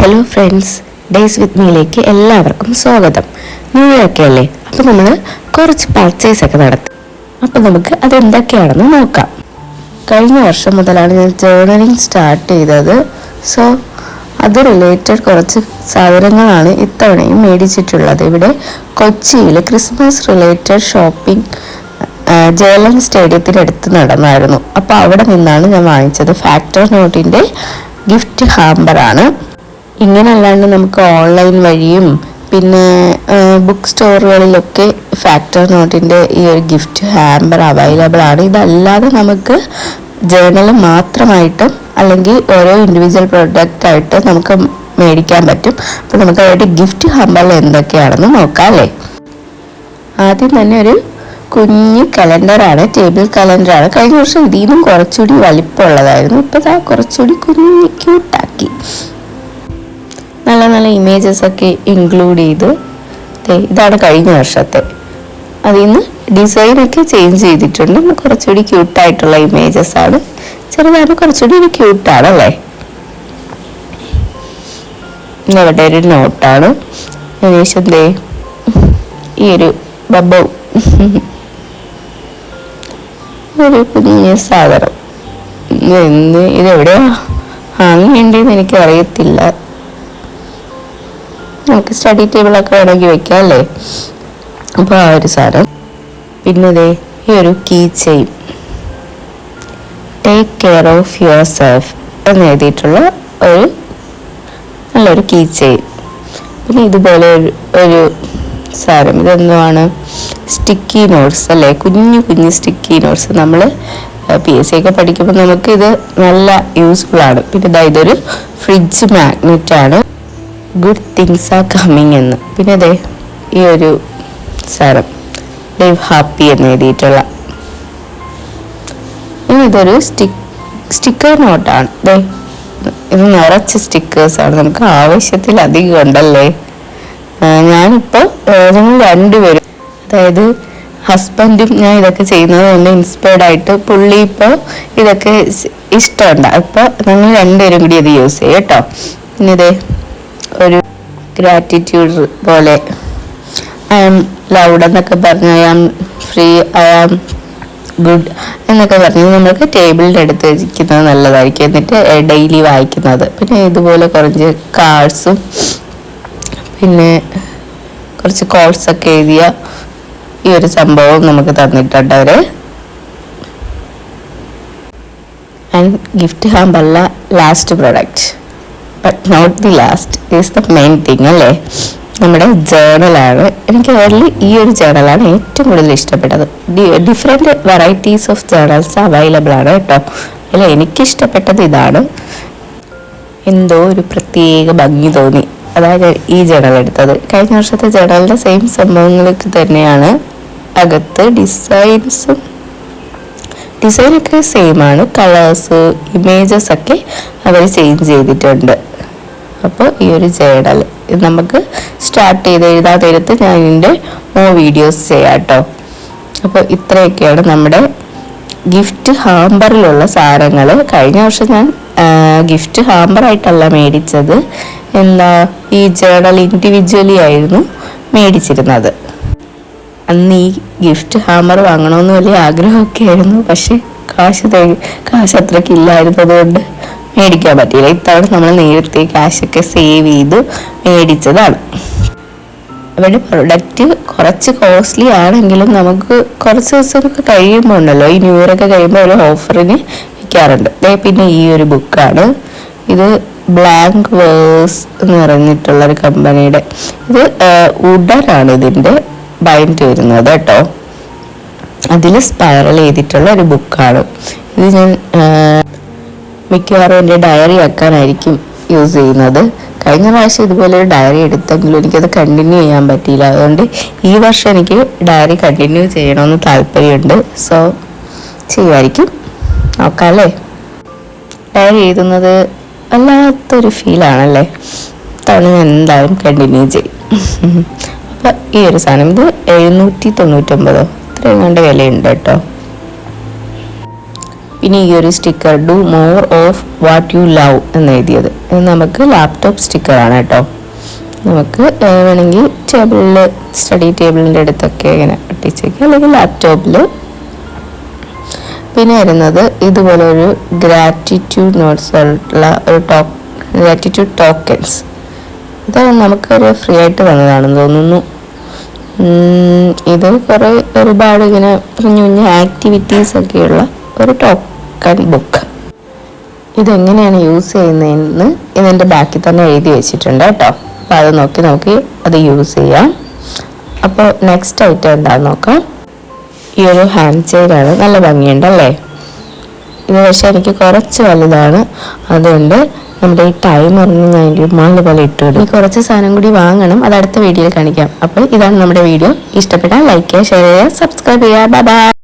Hello friends, days വിത്ത് മീയിലേക്ക് എല്ലാവർക്കും സ്വാഗതം. New year ഒക്കെ അല്ലേ, അപ്പോൾ നമ്മൾ കുറച്ച് പർച്ചേസ് ഒക്കെ നടത്തി. അപ്പോൾ നമുക്ക് അതെന്തൊക്കെയാണെന്ന് നോക്കാം. കഴിഞ്ഞ വർഷം മുതലാണ് ഞാൻ ജേർണലിംഗ് സ്റ്റാർട്ട് ചെയ്തത്. സോ അത് റിലേറ്റഡ് കുറച്ച് സാധനങ്ങളാണ് ഇത്തവണയും മേടിച്ചിട്ടുള്ളത്. ഇവിടെ കൊച്ചിയിൽ ക്രിസ്മസ് റിലേറ്റഡ് ഷോപ്പിംഗ് ജയലൻ സ്റ്റേഡിയത്തിനടുത്ത് നടന്നായിരുന്നു. അപ്പോൾ അവിടെ നിന്നാണ് ഞാൻ വാങ്ങിച്ചത്. Factor നോട്ടിൻ്റെ gift ഹാമ്പറാണ്. ഇങ്ങനല്ലാണ്ട് നമുക്ക് ഓൺലൈൻ വഴിയും പിന്നെ ബുക്ക് സ്റ്റോറുകളിലൊക്കെ ഫാക്ടർ നോട്ടിൻ്റെ ഈ ഒരു ഗിഫ്റ്റ് ഹാമ്പർ അവൈലബിൾ ആണ്. ഇതല്ലാതെ നമുക്ക് ജേർണൽ മാത്രമായിട്ടും അല്ലെങ്കിൽ ഓരോ ഇൻഡിവിജ്വൽ പ്രൊഡക്റ്റ് ആയിട്ട് നമുക്ക് മേടിക്കാൻ പറ്റും. അപ്പോൾ നമുക്ക് അവരുടെ ഗിഫ്റ്റ് ഹാമ്പറിൽ എന്തൊക്കെയാണെന്ന് നോക്കാം അല്ലേ. ആദ്യം തന്നെ ഒരു കുഞ്ഞ് കലണ്ടറാണ്, ടേബിൾ കലണ്ടറാണ്. കഴിഞ്ഞ വർഷം ഇതിൽ നിന്നും കുറച്ചുകൂടി വലിപ്പമുള്ളതായിരുന്നു. ഇപ്പോൾ കുറച്ചുകൂടി കുഞ്ഞ് ക്യൂട്ടാക്കി നല്ല നല്ല ഇമേജസ് ഒക്കെ ഇൻക്ലൂഡ് ചെയ്ത് ഇതാണ് കഴിഞ്ഞ വർഷത്തെ. അതിൽ നിന്ന് ഡിസൈനൊക്കെ ചേഞ്ച് ചെയ്തിട്ടുണ്ട്. കുറച്ചുകൂടി ക്യൂട്ടായിട്ടുള്ള ഇമേജസ് ആണ്. ചെറുതാണ്, കുറച്ചുകൂടി ക്യൂട്ടാണ് അല്ലേ. ഇവിടെ ഒരു നോട്ടാണ്. ഏകദേശം ഈ ഒരു ബബോ ഒരു കുഞ്ഞ് സാധനം. ഇതെവിടെയാ ഹാങ് ചെയ്യേണ്ടതെന്ന് എനിക്ക് അറിയത്തില്ല. നമുക്ക് സ്റ്റഡി ടേബിളൊക്കെ വേണമെങ്കിൽ വെക്കാം അല്ലേ. അപ്പോൾ ആ ഒരു സാധനം. പിന്നെ ഈ ഒരു key chain, take care of yourself എന്ന് എഴുതിയിട്ടുള്ള ഒരു നല്ലൊരു കീ ചെയിൻ. പിന്നെ ഇതുപോലെ ഒരു സാധനം, ഇതെന്താണ്, സ്റ്റിക്കി നോട്ട്സ് അല്ലേ, കുഞ്ഞു കുഞ്ഞു സ്റ്റിക്കി നോട്ട്സ്. നമ്മൾ PSC ഒക്കെ പഠിക്കുമ്പോൾ നമുക്കിത് നല്ല യൂസ്ഫുൾ ആണ്. പിന്നെ ഇതൊരു ഫ്രിഡ്ജ് മാഗ്നറ്റ് ആണ്, ഗുഡ് തിങ്സ് ആർ കമ്മിങ് എന്ന്. പിന്നെ ഈ ഒരു സാധനം, ലിവ് ഹാപ്പി എന്ന് എഴുതിയിട്ടുള്ള. ഇനി ഇതൊരു സ്റ്റിക്കർ നോട്ടാണ്. ഇത് നിറച്ച് സ്റ്റിക്കേഴ്സാണ്, നമുക്ക് ആവശ്യത്തിലധികം ഉണ്ടല്ലേ. ഞാനിപ്പോൾ ഞങ്ങൾ രണ്ടുപേരും, അതായത് ഹസ്ബൻഡും ഞാൻ ഇതൊക്കെ ചെയ്യുന്നത് കൊണ്ട് ഇൻസ്പയർഡ് ആയിട്ട് പുള്ളി ഇപ്പോൾ ഇതൊക്കെ ഇഷ്ടമുണ്ട്. അപ്പോൾ ഞങ്ങൾ രണ്ടുപേരും കൂടി ഇത് യൂസ് ചെയ്യും കേട്ടോ. പിന്നെ ഒരു ഗ്രാറ്റിറ്റ്യൂഡ് പോലെ, ഐ ആം ലൗഡ് എന്നൊക്കെ പറഞ്ഞ് I am free, I am good എന്നൊക്കെ പറഞ്ഞ് നമ്മൾക്ക് ടേബിളിൻ്റെ അടുത്ത് വെക്കുന്നത് നല്ലതായിരിക്കും. എന്നിട്ട് ഡെയിലി വായിക്കുന്നത്. പിന്നെ ഇതുപോലെ കുറച്ച് കാർഡ്സും പിന്നെ കുറച്ച് കോഡ്സൊക്കെ എഴുതിയ ഈ ഒരു സംഭവം നമുക്ക് തന്നിട്ടുണ്ട് അവർ. ആൻഡ് ഗിഫ്റ്റ് ഹാമ്പല്ല last product, but not the last, is the main thing അല്ലേ. നമ്മുടെ ജേർണലാണ്. എനിക്ക് അതിൽ ഈ ഒരു ജേർണലാണ് ഏറ്റവും കൂടുതൽ ഇഷ്ടപ്പെട്ടത്. Different varieties of journals available ആണ് കേട്ടോ. അതിൽ എനിക്കിഷ്ടപ്പെട്ടത് ഇതാണ്. എന്തോ ഒരു പ്രത്യേക ഭംഗി തോന്നി, അതായത് ഈ ജേർണൽ എടുത്തത്. കഴിഞ്ഞ വർഷത്തെ ജേർണലിൻ്റെ സെയിം സംഭവങ്ങൾക്ക് തന്നെയാണ്. അകത്ത് ഡിസൈനൊക്കെ സെയിം ആണ്. കളേഴ്സ്, ഇമേജസ് ഒക്കെ അവർ ചേഞ്ച് ചെയ്തിട്ടുണ്ട്. അപ്പോൾ ഈ ഒരു ജേർണൽ ഇത് നമുക്ക് സ്റ്റാർട്ട് ചെയ്ത് എഴുതാൻ നേരത്ത് ഞാൻ ഇതിൻ്റെ വീഡിയോസ് ചെയ്യാം കേട്ടോ. അപ്പോൾ ഇത്രയൊക്കെയാണ് നമ്മുടെ ഗിഫ്റ്റ് ഹാമ്പറിലുള്ള സാധനങ്ങൾ. കഴിഞ്ഞ വർഷം ഞാൻ ഗിഫ്റ്റ് ഹാമ്പറായിട്ടല്ല മേടിച്ചത്, ഈ ജേർണൽ ഇൻഡിവിജ്വലി ആയിരുന്നു മേടിച്ചിരുന്നത്. അന്ന് ഈ ഗിഫ്റ്റ് ഹാമ്പർ വാങ്ങണമെന്ന് വലിയ ആഗ്രഹമൊക്കെ ആയിരുന്നു. പക്ഷേ കാശ് അത്രയ്ക്ക് ഇല്ലായിരുന്നതുകൊണ്ട് മേടിക്കാൻ പറ്റിയില്ല. ഇത്തവണ നമ്മൾ നേരത്തെ കാശൊക്കെ സേവ് ചെയ്ത് മേടിച്ചതാണ്. അവരുടെ പ്രൊഡക്റ്റ് കുറച്ച് കോസ്റ്റ്ലി ആണെങ്കിലും നമുക്ക് കുറച്ച് ദിവസമൊക്കെ കഴിയുമ്പോൾ ഉണ്ടല്ലോ, ഈ ന്യൂ ഇയർ ഒക്കെ കഴിയുമ്പോൾ ഒരു ഓഫറിന് വിൽക്കാറുണ്ട്. പിന്നെ ഈ ഒരു ബുക്കാണ്. ഇത് ബ്ലാങ്ക് വേഴ്സ് എന്ന് പറഞ്ഞിട്ടുള്ളൊരു കമ്പനിയുടെ, ഇത് ഉഡനാണ് ഇതിൻ്റെ ബൈൻഡ് വരുന്നത് കേട്ടോ. അതിൽ സ്പൈറൽ ചെയ്തിട്ടുള്ള ഒരു ബുക്കാണ്. ഇത് ഞാൻ മിക്കവാറും എൻ്റെ ഡയറി ആക്കാനായിരിക്കും യൂസ് ചെയ്യുന്നത്. കഴിഞ്ഞ പ്രാവശ്യം ഇതുപോലെ ഒരു ഡയറി എടുത്തെങ്കിലും എനിക്കത് കണ്ടിന്യൂ ചെയ്യാൻ പറ്റിയില്ല. അതുകൊണ്ട് ഈ വർഷം എനിക്ക് ഡയറി കണ്ടിന്യൂ ചെയ്യണമെന്ന് താല്പര്യമുണ്ട്. സോ ചെയ്യുമായിരിക്കും, നോക്കാം അല്ലേ. ഡയറി എഴുതുന്നത് വല്ലാത്തൊരു ഫീലാണല്ലേ. തവണ ഞാൻ എന്തായാലും കണ്ടിന്യൂ ചെയ്യും. അപ്പം ഈ ഒരു സാധനം ഇത് 799 ഇത്രയും കണ്ട വിലയുണ്ട് കേട്ടോ. പിന്നെ ഈ ഒരു sticker do more of what you love എന്ന് എഴുതിയത്. ഇത് നമുക്ക് ലാപ്ടോപ്പ് സ്റ്റിക്കറാണ് കേട്ടോ. നമുക്ക് വേണമെങ്കിൽ ടേബിളിൽ, സ്റ്റഡി ടേബിളിൻ്റെ അടുത്തൊക്കെ ഇങ്ങനെ ഒട്ടിച്ചേക്കുക, അല്ലെങ്കിൽ ലാപ്ടോപ്പിൽ. പിന്നെ വരുന്നത് ഇതുപോലെ ഒരു ഗ്രാറ്റിറ്റ്യൂഡ് നോട്ട്സ് ഉള്ള ഒരു ഗ്രാറ്റിറ്റ്യൂഡ് ടോക്കൻസ്. ഇത് നമുക്കൊരു ഫ്രീ ആയിട്ട് തന്നതാണെന്ന് തോന്നുന്നു. ഇത് ഒരുപാട് ഇങ്ങനെ കുഞ്ഞു കുഞ്ഞു ആക്ടിവിറ്റീസ് ഒക്കെയുള്ള ഒരു ടോക്കൺ ബുക്ക്. ഇതെങ്ങനെയാണ് യൂസ് ചെയ്യുന്നതെന്ന് ഇതിൻ്റെ ബാക്കിൽ തന്നെ എഴുതി വെച്ചിട്ടുണ്ട് കേട്ടോ. അപ്പോൾ അത് നോക്കി നമുക്ക് അത് യൂസ് ചെയ്യാം. അപ്പോൾ നെക്സ്റ്റ് ഐറ്റം എന്താണെന്ന് നോക്കാം. ഈ ഒരു ഹാൻഡ് ചെയിനാണ്, നല്ല ഭംഗിയുണ്ടല്ലേ. ഇത് പക്ഷേ എനിക്ക് കുറച്ച് വലുതാണ്, അതുകൊണ്ട് നമ്മുടെ ഈ ടൈമറിന് ഞാൻ ഒരു മാല പോലെ ഇട്ടുകൊടുക്കും. ഈ കുറച്ച് സാധനം കൂടി വാങ്ങണം, അത് അടുത്ത വീഡിയോയിൽ കാണിക്കാം. അപ്പോൾ ഇതാണ് നമ്മുടെ വീഡിയോ. ഇഷ്ടപ്പെട്ടാൽ ലൈക്ക് ചെയ്യുക, ഷെയർ ചെയ്യുക, സബ്സ്ക്രൈബ് ചെയ്യുക. Bye bye.